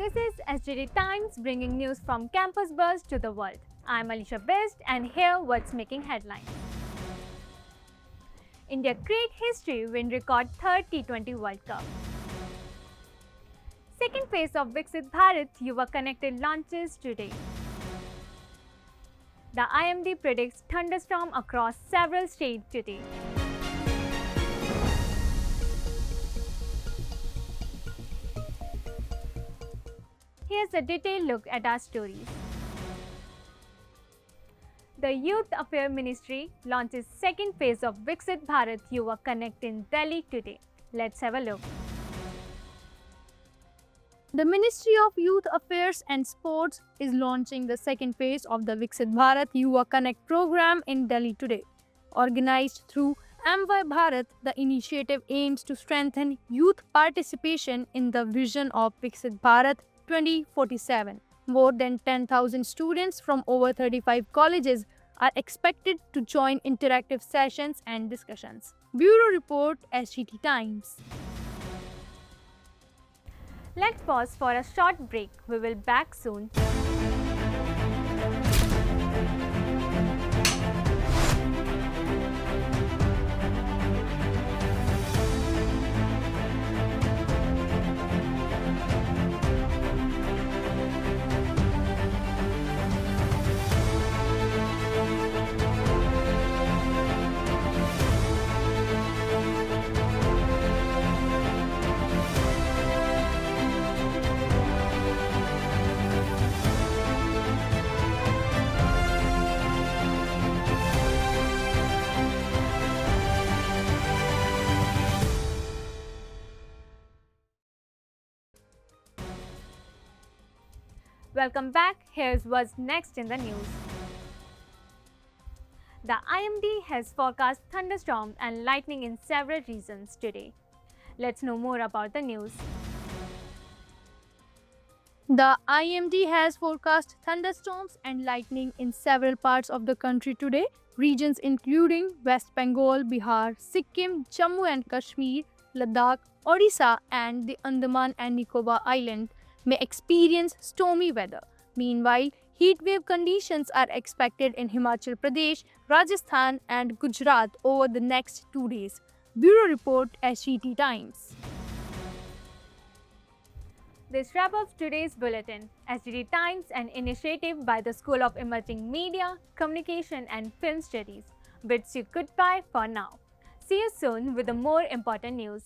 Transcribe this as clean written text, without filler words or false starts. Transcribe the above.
This is SGD Times bringing news from campus buzz to the world. I'm Alisha Best and here what's making headlines. India create history win record third T20 World Cup. Second phase of Viksit Bharat Yuva connected launches today. The IMD predicts thunderstorm across several states today. Here's a detailed look at our stories. The Youth Affairs Ministry launches second phase of Viksit Bharat Yuva Connect in Delhi today. Let's have a look. The Ministry of Youth Affairs and Sports is launching the second phase of the Viksit Bharat Yuva Connect program in Delhi today. Organized through MY Bharat, the initiative aims to strengthen youth participation in the vision of Viksit Bharat 2047. More than 10,000 students from over 35 colleges are expected to join interactive sessions and discussions. Bureau Report, SGT Times. Let's pause for a short break. We will back soon. Welcome back. Here's what's next in the news. The IMD has forecast thunderstorms and lightning in several regions today. Let's know more about the news. The IMD has forecast thunderstorms and lightning in several parts of the country today. Regions including West Bengal, Bihar, Sikkim, Jammu and Kashmir, Ladakh, Odisha and the Andaman and Nicobar Island may experience stormy weather. Meanwhile, heatwave conditions are expected in Himachal Pradesh, Rajasthan and Gujarat over the next 2 days. Bureau Report, SGT Times. This wraps up today's bulletin. SGT Times, an initiative by the School of Emerging Media, Communication and Film Studies, bids you goodbye for now. See you soon with the more important news.